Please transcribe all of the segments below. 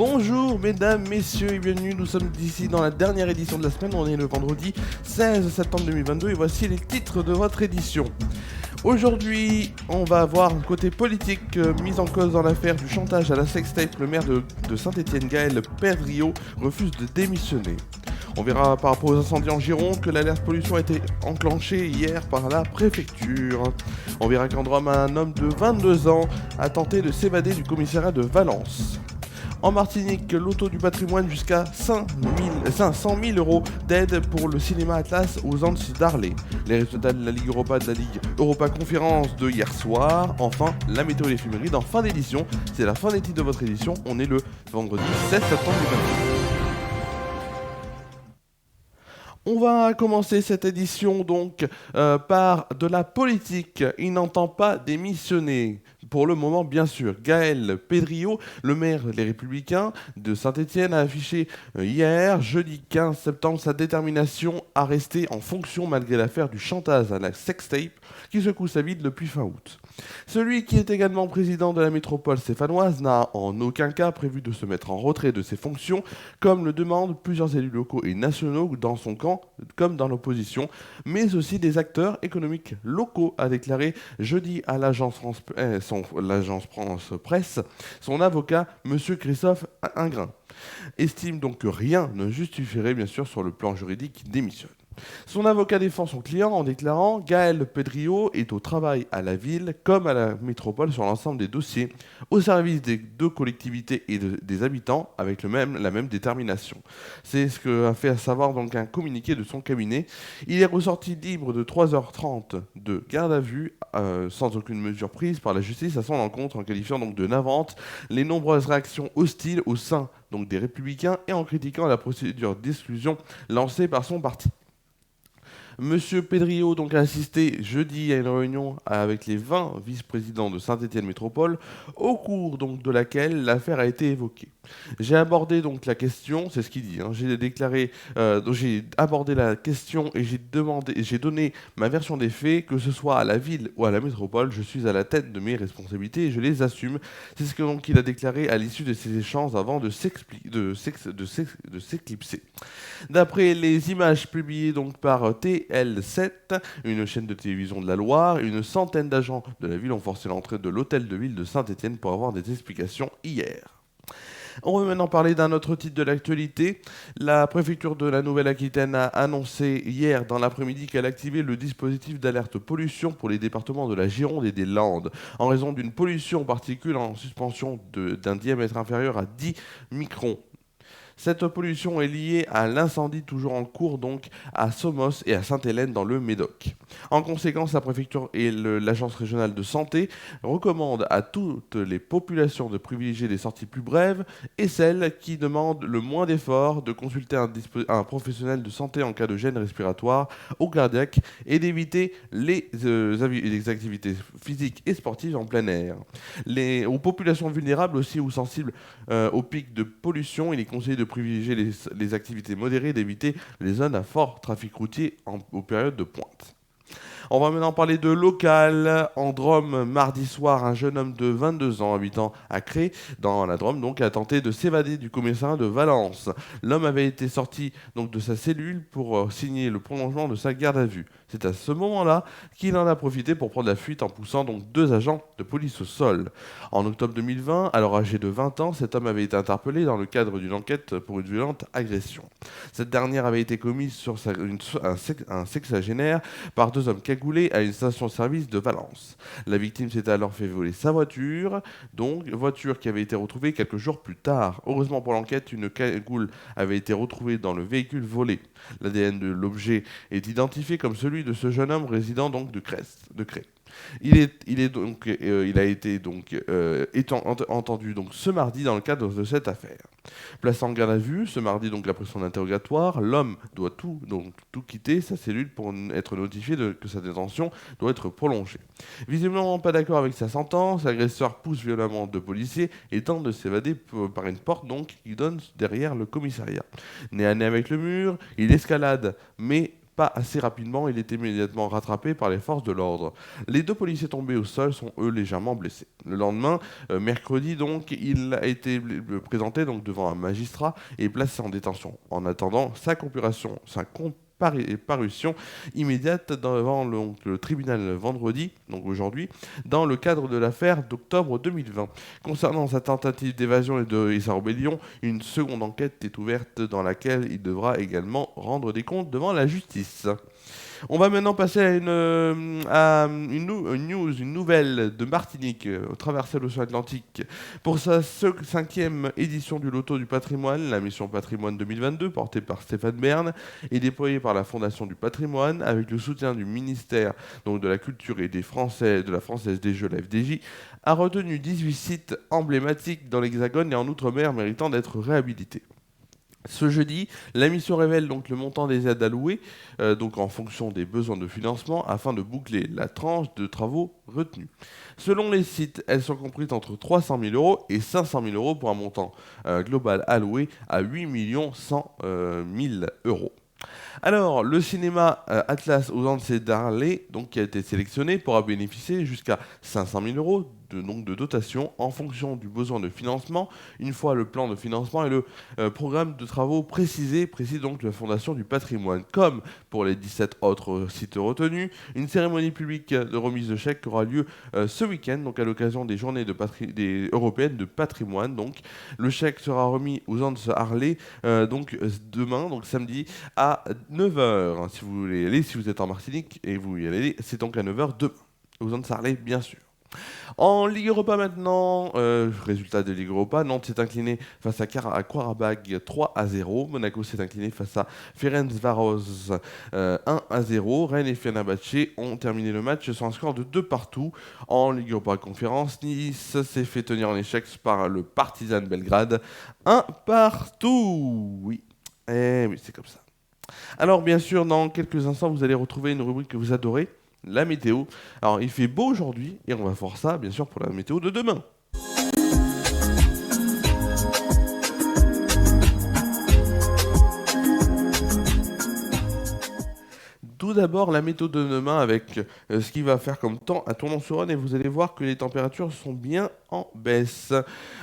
Bonjour mesdames, messieurs et bienvenue, nous sommes ici dans la dernière édition de la semaine, on est le vendredi 16 septembre 2022 et voici les titres de votre édition. Aujourd'hui, on va voir un côté politique mis en cause dans l'affaire du chantage à la sextape. Le maire de Saint-Étienne, Gaël Pedriot, refuse de démissionner. On verra par rapport aux incendies en Gironde que l'alerte pollution a été enclenchée hier par la préfecture. On verra qu'en Drôme, un homme de 22 ans a tenté de s'évader du commissariat de Valence. En Martinique, l'auto du patrimoine jusqu'à 500 000 euros d'aide pour le cinéma Atlas aux Antilles d'Arlé. Les résultats de la Ligue Europa de la Ligue Europa Conférence de hier soir. Enfin, la météo et l'éphéméride en fin d'édition. C'est la fin des titres de votre édition. On est le vendredi 16 septembre 2022. On va commencer cette édition donc par de la politique. Il n'entend pas démissionner. Pour le moment, bien sûr, Gaël Pedriot, le maire des Républicains de Saint-Étienne, a affiché hier, jeudi 15 septembre, sa détermination à rester en fonction malgré l'affaire du chantage à la sextape qui secoue sa ville depuis fin août. Celui qui est également président de la métropole stéphanoise n'a en aucun cas prévu de se mettre en retrait de ses fonctions, comme le demandent plusieurs élus locaux et nationaux dans son camp comme dans l'opposition, mais aussi des acteurs économiques locaux, a déclaré jeudi à l'agence France Presse son avocat, M. Christophe Ingrin. Estime donc que rien ne justifierait bien sûr sur le plan juridique qu'il démissionne. Son avocat défend son client en déclarant « Gaël Pedriot est au travail à la ville comme à la métropole sur l'ensemble des dossiers, au service des deux collectivités et des habitants avec la même détermination ». C'est ce qu'a fait savoir donc un communiqué de son cabinet. Il est ressorti libre de 3h30 de garde à vue sans aucune mesure prise par la justice à son encontre en qualifiant donc de navrante les nombreuses réactions hostiles au sein donc des Républicains et en critiquant la procédure d'exclusion lancée par son parti. Monsieur Pedriot donc a assisté jeudi à une réunion avec les 20 vice-présidents de Saint-Étienne Métropole, au cours donc de laquelle l'affaire a été évoquée. J'ai abordé donc la question, c'est ce qu'il dit, j'ai abordé la question et j'ai donné ma version des faits, que ce soit à la ville ou à la métropole, je suis à la tête de mes responsabilités et je les assume. C'est ce que donc il a déclaré à l'issue de ces échanges avant de s'éclipser. D'après les images publiées donc par TL7, une chaîne de télévision de la Loire, une centaine d'agents de la ville ont forcé l'entrée de l'hôtel de ville de Saint-Étienne pour avoir des explications hier. On va maintenant parler d'un autre titre de l'actualité. La préfecture de la Nouvelle-Aquitaine a annoncé hier dans l'après-midi qu'elle activait le dispositif d'alerte pollution pour les départements de la Gironde et des Landes, en raison d'une pollution particule en suspension d'un diamètre inférieur à 10 microns. Cette pollution est liée à l'incendie toujours en cours donc à Somos et à Sainte-Hélène dans le Médoc. En conséquence, la préfecture et l'agence régionale de santé recommandent à toutes les populations de privilégier des sorties plus brèves et celles qui demandent le moins d'efforts de consulter un professionnel de santé en cas de gêne respiratoire ou cardiaque et d'éviter les activités physiques et sportives en plein air. Aux populations vulnérables aussi ou sensibles au pic de pollution, il est conseillé de privilégier les activités modérées et d'éviter les zones à fort trafic routier aux périodes de pointe. On va maintenant parler de local. En Drôme, mardi soir, un jeune homme de 22 ans habitant à Cré, dans la Drôme, donc, a tenté de s'évader du commissariat de Valence. L'homme avait été sorti donc, de sa cellule pour signer le prolongement de sa garde à vue. C'est à ce moment-là qu'il en a profité pour prendre la fuite en poussant donc 2 agents de police au sol. En octobre 2020, alors âgé de 20 ans, cet homme avait été interpellé dans le cadre d'une enquête pour une violente agression. Cette dernière avait été commise sur un sexagénaire par 2 hommes cagoulés à une station-service de Valence. La victime s'était alors fait voler sa voiture, donc voiture qui avait été retrouvée quelques jours plus tard. Heureusement pour l'enquête, une cagoule avait été retrouvée dans le véhicule volé. L'ADN de l'objet est identifié comme celui de ce jeune homme résident donc de Cré. Il a été entendu donc ce mardi dans le cadre de cette affaire. Placé en garde à vue, ce mardi donc après son interrogatoire, l'homme doit tout quitter sa cellule pour être notifié que sa détention doit être prolongée. Visiblement pas d'accord avec sa sentence, l'agresseur pousse violemment 2 policiers et tente de s'évader par une porte donc qui donne derrière le commissariat. Nez à nez avec le mur, il escalade mais pas assez rapidement, il est immédiatement rattrapé par les forces de l'ordre. Les 2 policiers tombés au sol sont eux légèrement blessés. Le lendemain, mercredi donc, il a été présenté donc devant un magistrat et placé en détention en attendant sa parution immédiate devant le tribunal vendredi, donc aujourd'hui, dans le cadre de l'affaire d'octobre 2020. Concernant sa tentative d'évasion et sa rébellion, une seconde enquête est ouverte dans laquelle il devra également rendre des comptes devant la justice. On va maintenant passer une nouvelle de Martinique, traverser l'océan Atlantique. Pour sa 5e édition du Loto du patrimoine, la mission Patrimoine 2022, portée par Stéphane Bern, est déployée par la Fondation du patrimoine, avec le soutien du ministère donc de la Culture et de la Française des Jeux, la FDJ, a retenu 18 sites emblématiques dans l'Hexagone et en Outre-mer méritant d'être réhabilités. Ce jeudi, la mission révèle donc le montant des aides allouées, donc en fonction des besoins de financement, afin de boucler la tranche de travaux retenus. Selon les sites, elles sont comprises entre 300 000 euros et 500 000 euros pour un montant global alloué à 8 100 000 euros. Alors, le cinéma Atlas aux Andes d'Arlé, donc qui a été sélectionné, pourra bénéficier jusqu'à 500 000 euros de dotation en fonction du besoin de financement, une fois le plan de financement et le programme de travaux précis donc de la Fondation du patrimoine. Comme pour les 17 autres sites retenus, une cérémonie publique de remise de chèques aura lieu ce week-end, donc à l'occasion des journées européennes de patrimoine. Donc, le chèque sera remis aux Andes Arlé demain, donc samedi, à 9h. Si vous voulez y aller, si vous êtes en Martinique et vous y allez, c'est donc à 9h demain. Aux Andes Arlé, bien sûr. En Ligue Europa maintenant, résultat de Ligue Europa, Nantes s'est incliné face à Qarabag 3-0, Monaco s'est incliné face à Ferencváros 1-0, Rennes et Fenerbahçe ont terminé le match sur un score de 2-2. En Ligue Europa Conférence, Nice s'est fait tenir en échec par le Partizan Belgrade 1-1. Oui, c'est comme ça. Alors bien sûr, dans quelques instants, vous allez retrouver une rubrique que vous adorez, la météo. Alors il fait beau aujourd'hui et on va voir ça bien sûr pour la météo de demain. Tout d'abord, la météo de demain avec ce qu'il va faire comme temps à Tournon-sur-Rhône et vous allez voir que les températures sont bien en baisse.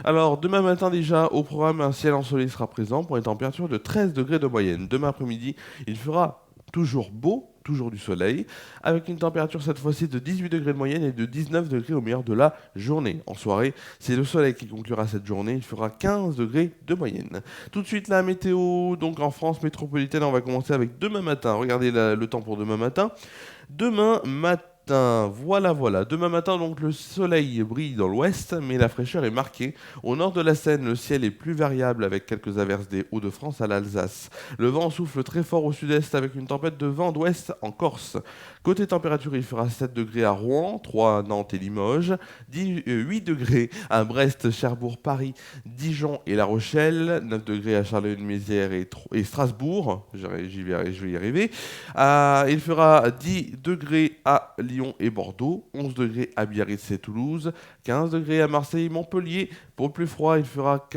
Alors, demain matin déjà, au programme, un ciel ensoleillé sera présent pour une température de 13 degrés de moyenne. Demain après-midi, il fera toujours beau, toujours du soleil, avec une température cette fois-ci de 18 degrés de moyenne et de 19 degrés au meilleur de la journée. En soirée, c'est le soleil qui conclura cette journée, il fera 15 degrés de moyenne. Tout de suite la météo, donc en France métropolitaine, on va commencer avec demain matin. Regardez le temps pour demain matin. Demain matin, voilà. Demain matin, donc, le soleil brille dans l'ouest, mais la fraîcheur est marquée. Au nord de la Seine, le ciel est plus variable avec quelques averses des Hauts-de-France à l'Alsace. Le vent souffle très fort au sud-est avec une tempête de vent d'ouest en Corse. Côté température, il fera 7 degrés à Rouen, 3 à Nantes et Limoges, 8 degrés à Brest, Cherbourg, Paris, Dijon et La Rochelle, 9 degrés à Charleville-Mézières et Strasbourg, je vais y arriver. Il fera 10 degrés à Lyon et Bordeaux, 11 degrés à Biarritz et Toulouse, 15 degrés à Marseille et Montpellier. Pour le plus froid, il fera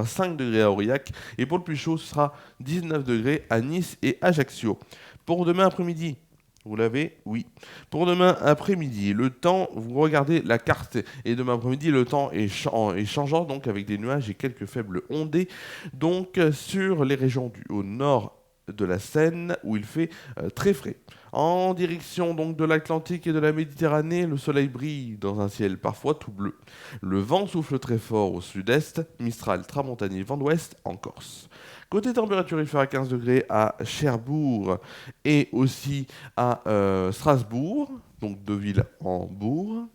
5 degrés à Aurillac. Et pour le plus chaud, ce sera 19 degrés à Nice et Ajaccio. Pour demain après-midi, vous l'avez? Oui. Pour demain après-midi, le temps, vous regardez la carte, et demain après-midi, le temps est changeant, donc avec des nuages et quelques faibles ondées, donc sur les régions au nord de la Seine, où il fait très frais. En direction donc de l'Atlantique et de la Méditerranée, le soleil brille dans un ciel parfois tout bleu. Le vent souffle très fort au sud-est, Mistral, Tramontane, vent d'ouest en Corse. Côté température, il fera 15 degrés à Cherbourg et aussi à Strasbourg, donc deux villes en bourg.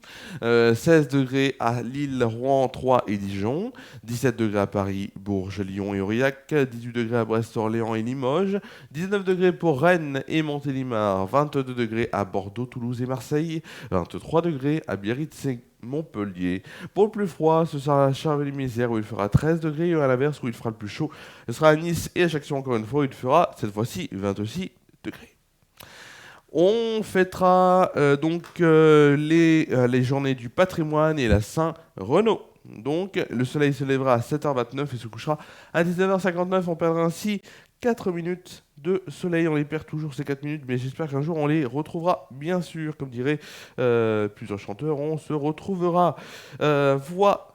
16 degrés à Lille, Rouen, Troyes et Dijon. 17 degrés à Paris, Bourges, Lyon et Aurillac. 18 degrés à Brest, Orléans et Limoges. 19 degrés pour Rennes et Montélimar. 22 degrés à Bordeaux, Toulouse et Marseille. 23 degrés à Biarritz et Montpellier. Pour le plus froid, ce sera à Charleville-Mézières où il fera 13 degrés et à l'inverse où il fera le plus chaud. Ce sera à Nice et à Ajaccio encore une fois où il fera cette fois-ci 26 degrés. On fêtera les journées du patrimoine et la Saint-Renaud. Donc, le soleil se lèvera à 7h29 et se couchera à 19h59. On perdra ainsi 4 minutes de soleil. On les perd toujours ces 4 minutes, mais j'espère qu'un jour on les retrouvera, bien sûr. Comme diraient plusieurs chanteurs, on se retrouvera. Voilà.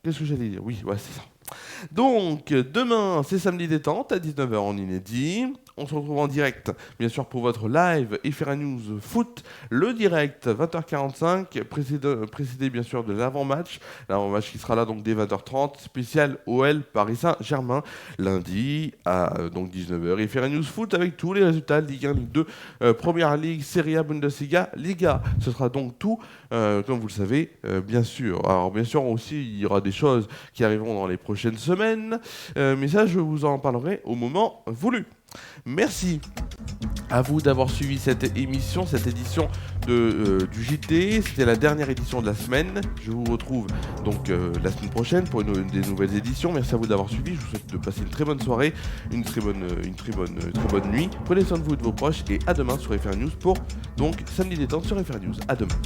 Qu'est-ce que j'allais dire? Oui, ouais, c'est ça. Donc, demain, c'est samedi détente à 19h en inédit. On se retrouve en direct, bien sûr, pour votre live FR News Foot. Le direct, 20h45, précédé bien sûr de l'avant-match. L'avant-match qui sera là donc dès 20h30, spécial OL Paris Saint-Germain. Lundi à donc 19h, FR News Foot avec tous les résultats Ligue 1, Ligue 2, Première Ligue, Serie A, Bundesliga, Liga. Ce sera donc tout, comme vous le savez, bien sûr. Alors, bien sûr, aussi, il y aura des choses qui arriveront dans les prochaines semaines. Mais ça, je vous en parlerai au moment voulu. Merci à vous d'avoir suivi cette émission, cette édition du JT. C'était la dernière édition de la semaine. Je vous retrouve donc la semaine prochaine pour des nouvelles éditions. Merci à vous d'avoir suivi. Je vous souhaite de passer une très bonne soirée, une très bonne nuit. Prenez soin de vous et de vos proches et à demain sur FR News pour donc Samedi Détente sur FR News. À demain.